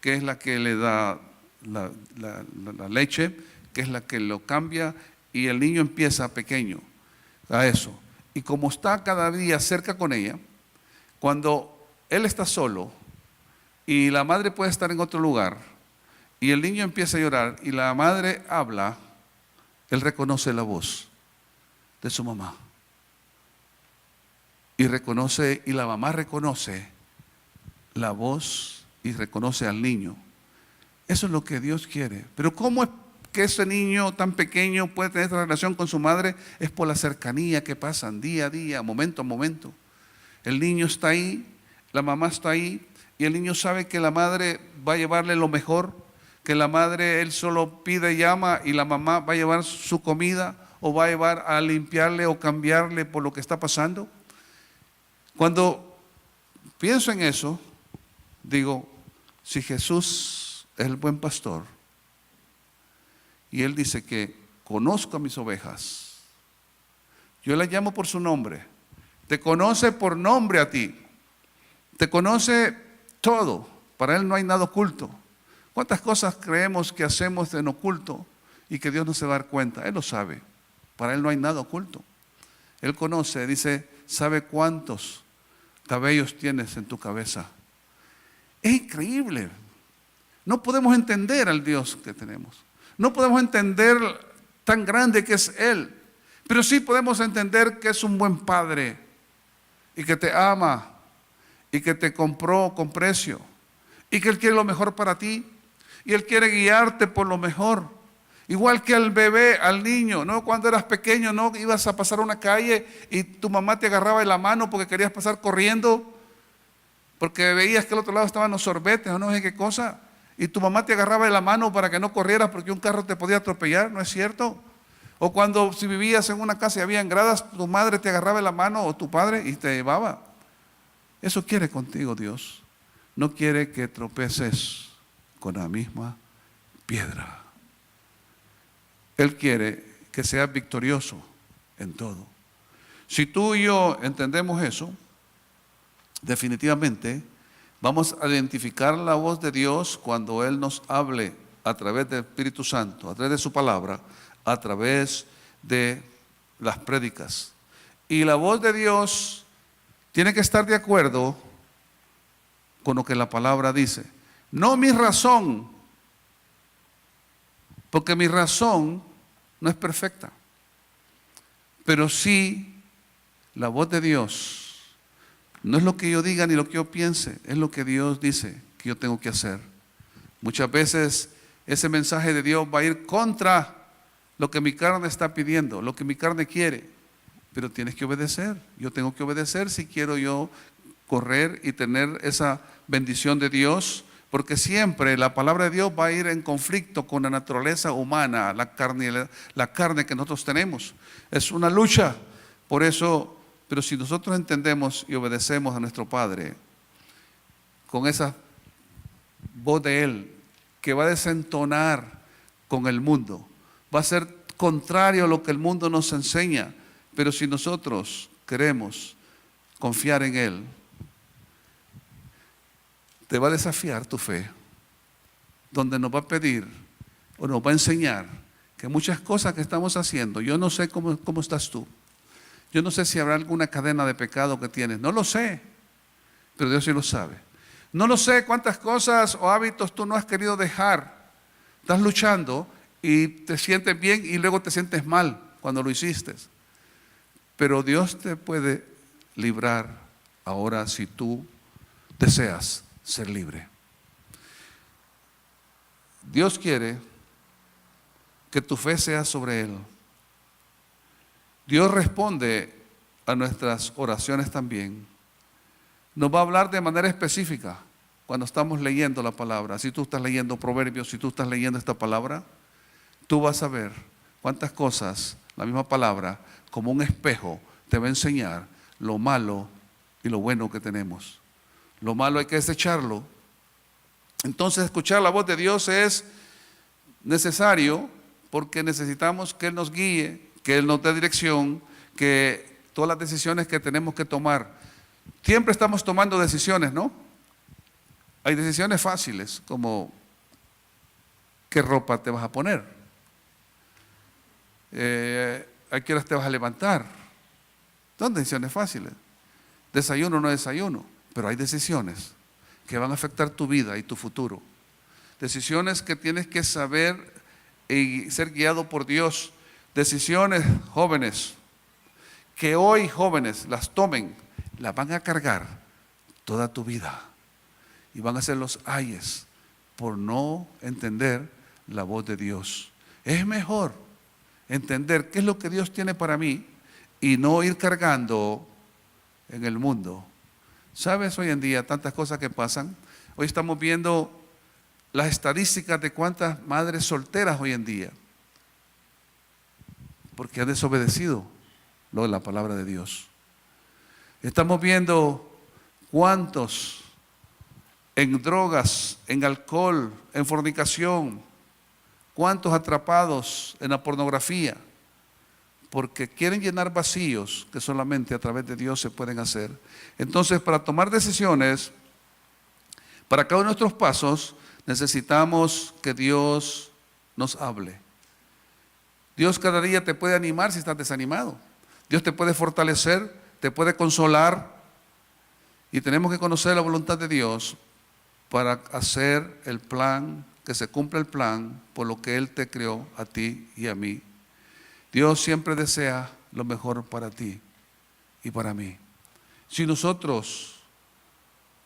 que es la que le da la leche, que es la que lo cambia, y el niño empieza pequeño a eso. Y como está cada día cerca con ella, cuando él está solo y la madre puede estar en otro lugar y el niño empieza a llorar y la madre habla, él reconoce la voz de su mamá. Y la mamá reconoce la voz y reconoce al niño. Eso es lo que Dios quiere. Pero ¿cómo es que ese niño tan pequeño puede tener esta relación con su madre? Es por la cercanía que pasan día a día, momento a momento. El niño está ahí, la mamá está ahí, y el niño sabe que la madre va a llevarle lo mejor, que la madre, él solo pide y llama, y la mamá va a llevar su comida, o va a llevar a limpiarle o cambiarle por lo que está pasando. Cuando pienso en eso, digo, si Jesús es el buen pastor, y Él dice que conozco a mis ovejas, yo las llamo por su nombre, te conoce por nombre a ti, te conoce todo, para Él no hay nada oculto. ¿Cuántas cosas creemos que hacemos en oculto y que Dios no se va a dar cuenta? Él lo sabe, para Él no hay nada oculto. Él conoce, dice, sabe cuántos cabellos tienes en tu cabeza. Es increíble. No podemos entender al Dios que tenemos. No podemos entender tan grande que es Él. Pero sí podemos entender que es un buen Padre y que te ama y que te compró con precio y que Él quiere lo mejor para ti y Él quiere guiarte por lo mejor. Igual que al bebé, al niño, ¿no? Cuando eras pequeño, ¿no? Ibas a pasar una calle y tu mamá te agarraba de la mano porque querías pasar corriendo, porque veías que al otro lado estaban los sorbetes o no sé qué cosa, y tu mamá te agarraba de la mano para que no corrieras porque un carro te podía atropellar, ¿no es cierto? O cuando si vivías en una casa y había gradas, tu madre te agarraba de la mano o tu padre y te llevaba. Eso quiere contigo Dios. No quiere que tropeces con la misma piedra. Él quiere que seas victorioso en todo. Si tú y yo entendemos eso, definitivamente vamos a identificar la voz de Dios cuando Él nos hable a través del Espíritu Santo, a través de su palabra, a través de las prédicas. Y la voz de Dios tiene que estar de acuerdo con lo que la palabra dice. No mi razón, porque mi razón no es perfecta, pero sí la voz de Dios. No es lo que yo diga ni lo que yo piense, es lo que Dios dice que yo tengo que hacer. Muchas veces ese mensaje de Dios va a ir contra lo que mi carne está pidiendo, lo que mi carne quiere, pero tienes que obedecer. Yo tengo que obedecer si quiero yo correr y tener esa bendición de Dios. Porque siempre la palabra de Dios va a ir en conflicto con la naturaleza humana, la carne que nosotros tenemos. Es una lucha. Por eso, pero si nosotros entendemos y obedecemos a nuestro Padre, con esa voz de Él, que va a desentonar con el mundo, va a ser contrario a lo que el mundo nos enseña. Pero si nosotros queremos confiar en Él, te va a desafiar tu fe, donde nos va a pedir o nos va a enseñar que muchas cosas que estamos haciendo, yo no sé cómo estás tú, yo no sé si habrá alguna cadena de pecado que tienes, no lo sé, pero Dios sí lo sabe. No lo sé cuántas cosas o hábitos tú no has querido dejar. Estás luchando y te sientes bien y luego te sientes mal cuando lo hiciste. Pero Dios te puede librar ahora si tú deseas ser libre. Dios quiere que tu fe sea sobre Él. Dios responde a nuestras oraciones también. Nos va a hablar de manera específica cuando estamos leyendo la palabra. Si tú estás leyendo Proverbios, si tú estás leyendo esta palabra, tú vas a ver cuántas cosas la misma palabra, como un espejo, te va a enseñar lo malo y lo bueno que tenemos. Lo malo hay que desecharlo. Entonces, escuchar la voz de Dios es necesario porque necesitamos que Él nos guíe, que Él nos dé dirección, que todas las decisiones que tenemos que tomar. Siempre estamos tomando decisiones, ¿no? Hay decisiones fáciles, como qué ropa te vas a poner, a qué horas te vas a levantar. Son decisiones fáciles. Desayuno o no desayuno, pero hay decisiones que van a afectar tu vida y tu futuro. Decisiones que tienes que saber y ser guiado por Dios. Decisiones, jóvenes, que hoy jóvenes las tomen, las van a cargar toda tu vida y van a ser los ayes por no entender la voz de Dios. Es mejor entender qué es lo que Dios tiene para mí y no ir cargando en el mundo. ¿Sabes hoy en día tantas cosas que pasan? Hoy estamos viendo las estadísticas de cuántas madres solteras hoy en día, porque han desobedecido lo de la palabra de Dios. Estamos viendo cuántos en drogas, en alcohol, en fornicación, cuántos atrapados en la pornografía, porque quieren llenar vacíos que solamente a través de Dios se pueden hacer. Entonces, para tomar decisiones, para cada uno de nuestros pasos, necesitamos que Dios nos hable. Dios cada día te puede animar si estás desanimado. Dios te puede fortalecer, te puede consolar. Y tenemos que conocer la voluntad de Dios para hacer el plan, que se cumpla el plan por lo que Él te creó a ti y a mí. Dios siempre desea lo mejor para ti y para mí. Si nosotros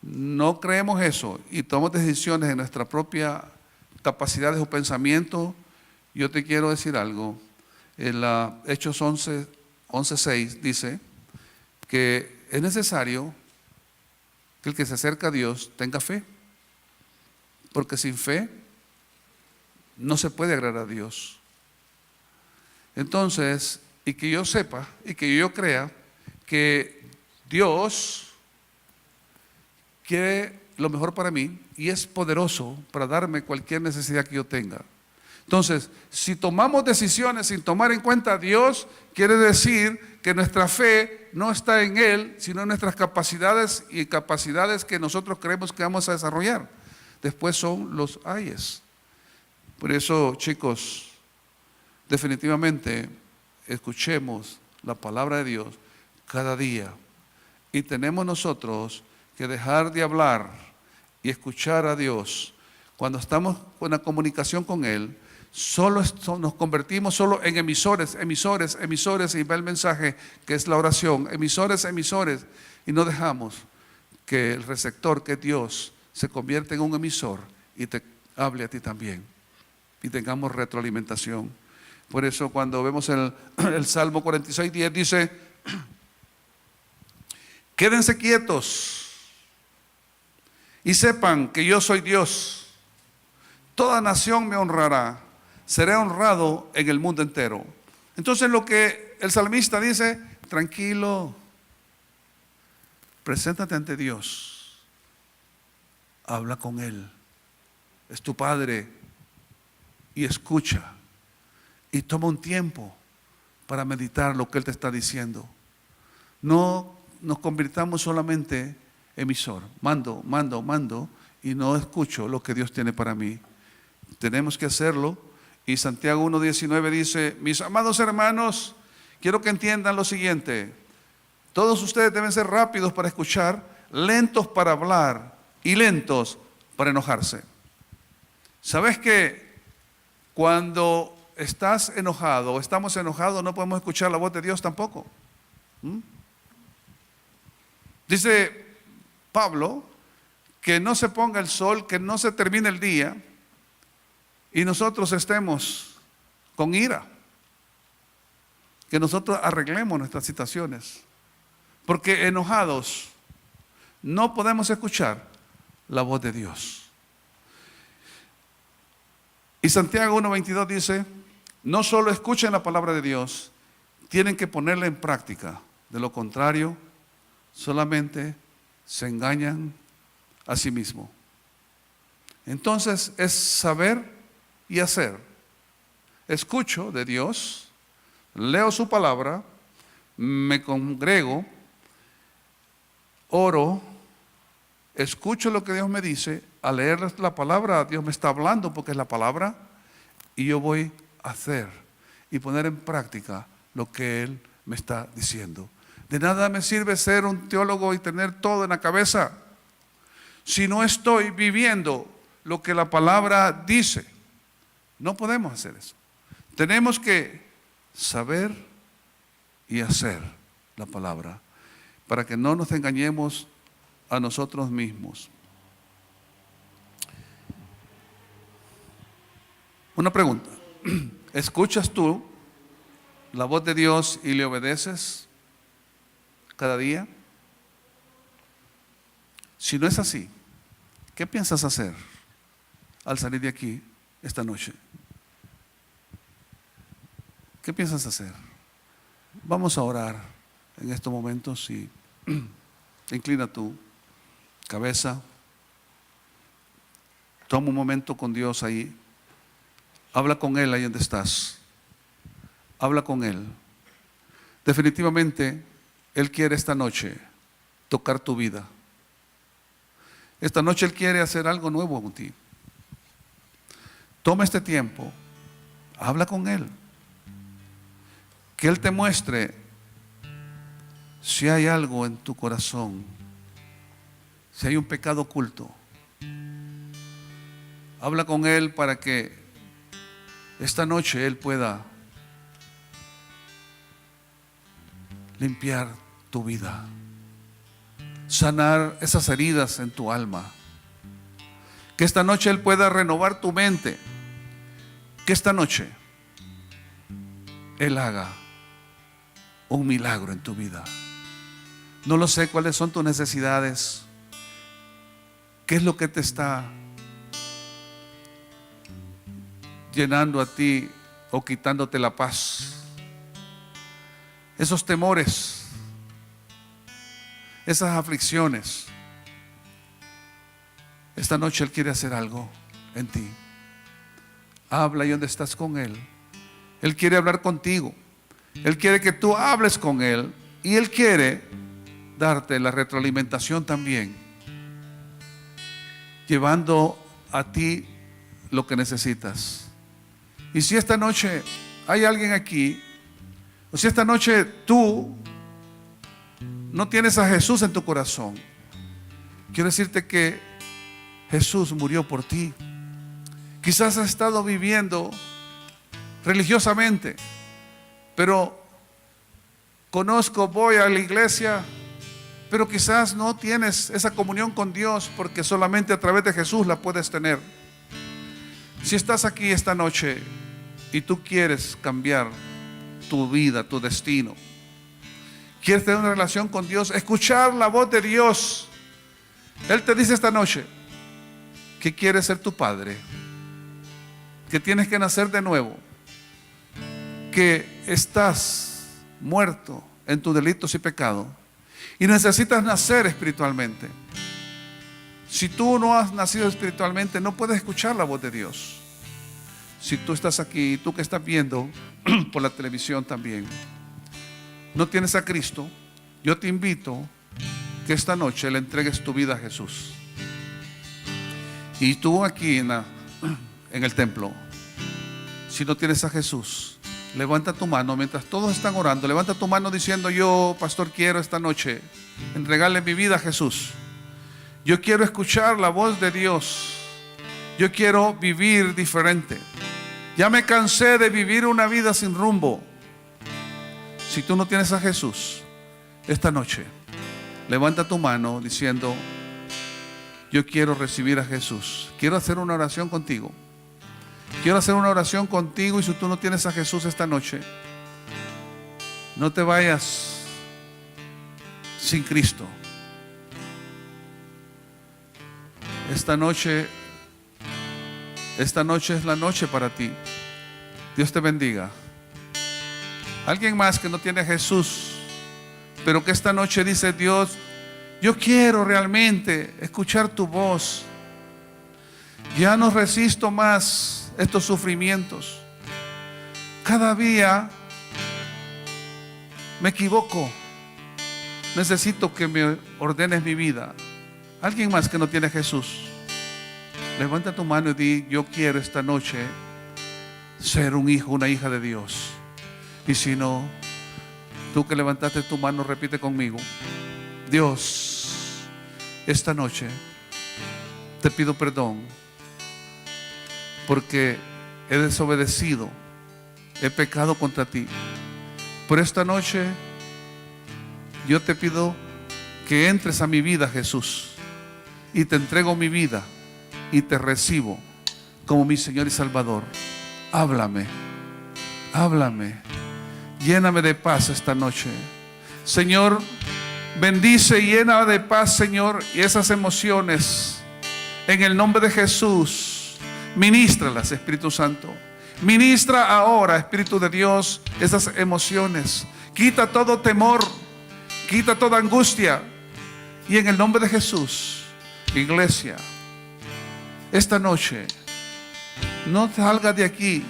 no creemos eso y tomamos decisiones en nuestra propia capacidad o pensamiento, yo te quiero decir algo. En Hechos 11:6 dice que es necesario que el que se acerca a Dios tenga fe, porque sin fe no se puede agradar a Dios. Entonces, y que yo sepa y que yo crea que Dios quiere lo mejor para mí y es poderoso para darme cualquier necesidad que yo tenga. Entonces, si tomamos decisiones sin tomar en cuenta a Dios, quiere decir que nuestra fe no está en Él, sino en nuestras capacidades y capacidades que nosotros creemos que vamos a desarrollar. Después son los ayes. Por eso, chicos, definitivamente escuchemos la palabra de Dios cada día. Y tenemos nosotros que dejar de hablar y escuchar a Dios. Cuando estamos en la comunicación con Él, nos convertimos solo en emisores, y va el mensaje que es la oración, emisores, y no dejamos que el receptor, que es Dios, se convierta en un emisor y te hable a ti también y tengamos retroalimentación. Por eso cuando vemos el Salmo 46:10 dice: quédense quietos y sepan que yo soy Dios. Toda nación me honrará, seré honrado en el mundo entero. Entonces lo que el salmista dice: tranquilo, preséntate ante Dios, habla con Él, es tu Padre, y escucha, y toma un tiempo para meditar lo que Él te está diciendo. No nos convirtamos solamente emisor, mando, y no escucho lo que Dios tiene para mí. Tenemos que hacerlo. Y Santiago 1:19 dice: mis amados hermanos, quiero que entiendan lo siguiente. Todos ustedes deben ser rápidos para escuchar, lentos para hablar y lentos para enojarse. ¿Sabes que cuando estás enojado o estamos enojados no podemos escuchar la voz de Dios tampoco? Dice Pablo que no se ponga el sol, que no se termine el día y nosotros estemos con ira, que nosotros arreglemos nuestras situaciones, porque enojados no podemos escuchar la voz de Dios. Y Santiago 1:22 dice, no solo escuchen la palabra de Dios, tienen que ponerla en práctica. De lo contrario, solamente se engañan a sí mismos. Entonces es saber y hacer. Escucho de Dios, leo su palabra, me congrego, oro, escucho lo que Dios me dice. Al leer la palabra, Dios me está hablando porque es la palabra, y yo voy a hacer y poner en práctica lo que Él me está diciendo. De nada me sirve ser un teólogo y tener todo en la cabeza si no estoy viviendo lo que la palabra dice. No podemos hacer eso. Tenemos que saber y hacer la palabra para que no nos engañemos a nosotros mismos. Una pregunta: ¿escuchas tú la voz de Dios y le obedeces cada día? Si no es así, ¿qué piensas hacer al salir de aquí esta noche? ¿Qué piensas hacer? Vamos a orar en estos momentos y inclina tu cabeza. Toma un momento con Dios ahí. Habla con Él ahí donde estás. Habla con Él. Definitivamente, Él quiere esta noche tocar tu vida. Esta noche Él quiere hacer algo nuevo con ti. Toma este tiempo. Habla con Él. Que Él te muestre si hay algo en tu corazón, si hay un pecado oculto. Habla con Él para que esta noche Él pueda limpiar tu vida, sanar esas heridas en tu alma. Que esta noche Él pueda renovar tu mente. Que esta noche Él haga un milagro en tu vida. No lo sé cuáles son tus necesidades. ¿Qué es lo que te está llenando a ti o quitándote la paz? Esos temores, esas aflicciones. Esta noche Él quiere hacer algo en ti. Habla y donde estás con Él. Él quiere hablar contigo. Él quiere que tú hables con Él. Y Él quiere darte la retroalimentación también, llevando a ti lo que necesitas. Y si esta noche hay alguien aquí, o si esta noche tú no tienes a Jesús en tu corazón, quiero decirte que Jesús murió por ti. Quizás has estado viviendo religiosamente, pero voy a la iglesia, pero quizás no tienes esa comunión con Dios, porque solamente a través de Jesús la puedes tener. Si estás aquí esta noche y tú quieres cambiar tu vida, tu destino, quieres tener una relación con Dios, escuchar la voz de Dios, Él te dice esta noche que quiere ser tu Padre, que tienes que nacer de nuevo, que estás muerto en tus delitos y pecados y necesitas nacer espiritualmente. Si tú no has nacido espiritualmente, no puedes escuchar la voz de Dios. Si tú estás aquí, tú que estás viendo por la televisión también, no tienes a Cristo, yo te invito que esta noche le entregues tu vida a Jesús. Y tú aquí en el templo, si no tienes a Jesús, levanta tu mano mientras todos están orando. Levanta tu mano diciendo: yo, pastor, quiero esta noche entregarle mi vida a Jesús. Yo quiero escuchar la voz de Dios. Yo quiero vivir diferente. Ya me cansé de vivir una vida sin rumbo. Si tú no tienes a Jesús, esta noche, levanta tu mano diciendo: yo quiero recibir a Jesús. Quiero hacer una oración contigo. Quiero hacer una oración contigo. Y si tú no tienes a Jesús esta noche, no te vayas sin Cristo. Esta noche es la noche para ti. Dios te bendiga. Alguien más que no tiene a Jesús, pero que esta noche dice: Dios, yo quiero realmente escuchar tu voz. Ya no resisto más estos sufrimientos. Cada día me equivoco. Necesito que me ordenes mi vida. Alguien más que no tiene a Jesús, levanta tu mano y di: yo quiero esta noche ser un hijo, una hija de Dios. Y si no, tú que levantaste tu mano, repite conmigo: Dios, esta noche te pido perdón porque he desobedecido, he pecado contra ti. Por esta noche yo te pido que entres a mi vida, Jesús, y te entrego mi vida y te recibo como mi Señor y Salvador. Háblame, háblame, lléname de paz esta noche. Señor, bendice y llena de paz, Señor, y esas emociones en el nombre de Jesús. Ministralas, Espíritu Santo. Ministra ahora, Espíritu de Dios, esas emociones. Quita todo temor, quita toda angustia. Y en el nombre de Jesús, iglesia, esta noche no salgas de aquí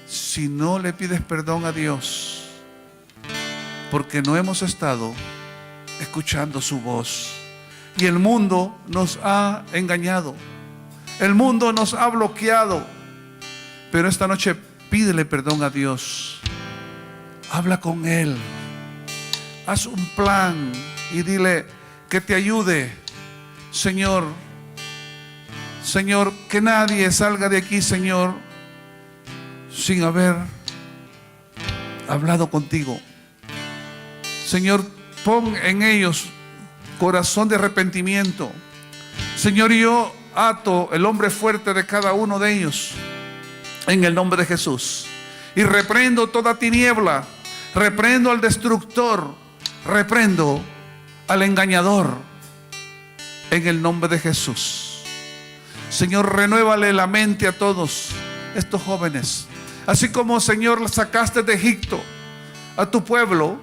si no le pides perdón a Dios, porque no hemos estado escuchando su voz. Y el mundo nos ha engañado, el mundo nos ha bloqueado. Pero esta noche pídele perdón a Dios. Habla con Él. Haz un plan y dile que te ayude. Señor, Señor, que nadie salga de aquí, Señor, sin haber hablado contigo. Señor, pon en ellos corazón de arrepentimiento. Señor, yo ato el hombre fuerte de cada uno de ellos en el nombre de Jesús. Y reprendo toda tiniebla, reprendo al destructor, reprendo al engañador en el nombre de Jesús. Señor, renuévale la mente a todos estos jóvenes. Así como, Señor, sacaste de Egipto a tu pueblo,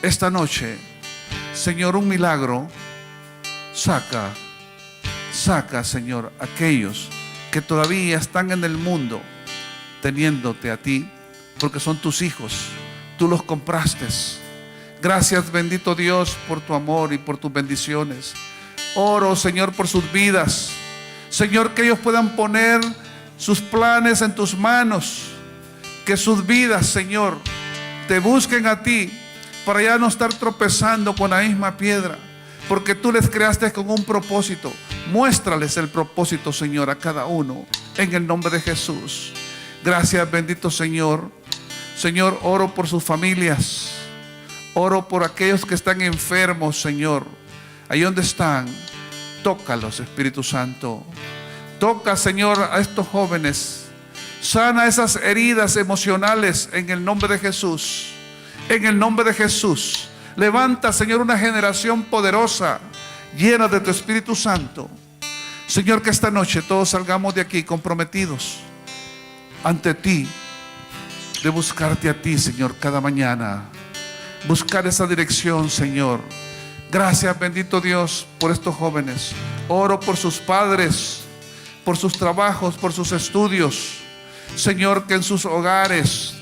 esta noche, Señor, un milagro. Saca, Señor, aquellos que todavía están en el mundo teniéndote a ti, porque son tus hijos, tú los compraste. Gracias, bendito Dios, por tu amor y por tus bendiciones. Oro, Señor, por sus vidas. Señor, que ellos puedan poner sus planes en tus manos. Que sus vidas, Señor, te busquen a ti, para ya no estar tropezando con la misma piedra, porque tú les creaste con un propósito. Muéstrales el propósito, Señor, a cada uno, en el nombre de Jesús. Gracias, bendito Señor. Señor, oro por sus familias. Oro por aquellos que están enfermos, Señor. Ahí donde están, tócalos, Espíritu Santo. Toca, Señor, a estos jóvenes. Sana esas heridas emocionales en el nombre de Jesús. En el nombre de Jesús. Levanta, Señor, una generación poderosa, llena de tu Espíritu Santo. Señor, que esta noche todos salgamos de aquí comprometidos ante ti, de buscarte a ti, Señor, cada mañana. Buscar esa dirección, Señor. Gracias, bendito Dios, por estos jóvenes. Oro por sus padres, por sus trabajos, por sus estudios. Señor, que en sus hogares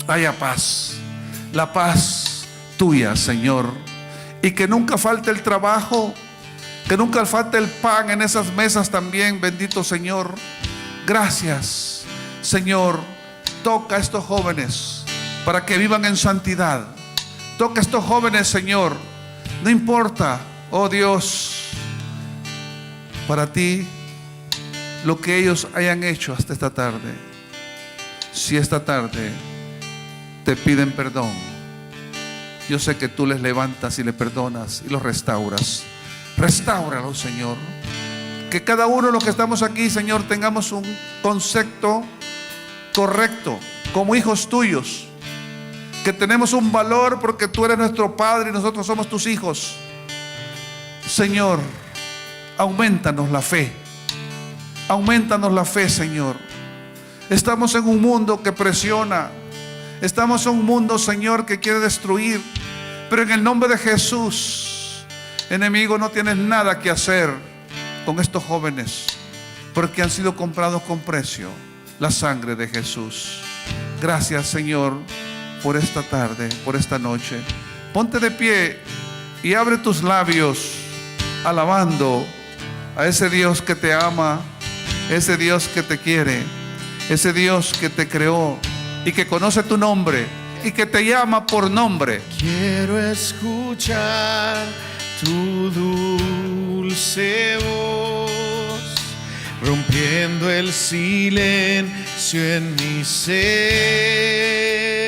haya paz. La paz tuya, Señor. Y que nunca falte el trabajo, que nunca falte el pan en esas mesas también, bendito Señor. Gracias, Señor. Toca a estos jóvenes para que vivan en santidad. Toca a estos jóvenes, Señor. No importa, oh Dios, para ti lo que ellos hayan hecho hasta esta tarde. Si esta tarde te piden perdón, yo sé que tú les levantas y les perdonas y los restauras. Restáuralos, Señor. Que cada uno de los que estamos aquí, Señor, tengamos un concepto correcto como hijos tuyos. Que tenemos un valor porque tú eres nuestro Padre y nosotros somos tus hijos. Señor, aumentanos la fe. Aumentanos la fe, Señor. Estamos en un mundo que presiona. Estamos en un mundo, Señor, que quiere destruir. Pero en el nombre de Jesús, enemigo, no tienes nada que hacer con estos jóvenes, porque han sido comprados con precio, la sangre de Jesús. Gracias, Señor, por esta tarde, por esta noche. Ponte de pie y abre tus labios alabando a ese Dios que te ama, ese Dios que te quiere, ese Dios que te creó y que conoce tu nombre y que te llama por nombre. Quiero escuchar tu dulce voz, rompiendo el silencio en mi ser.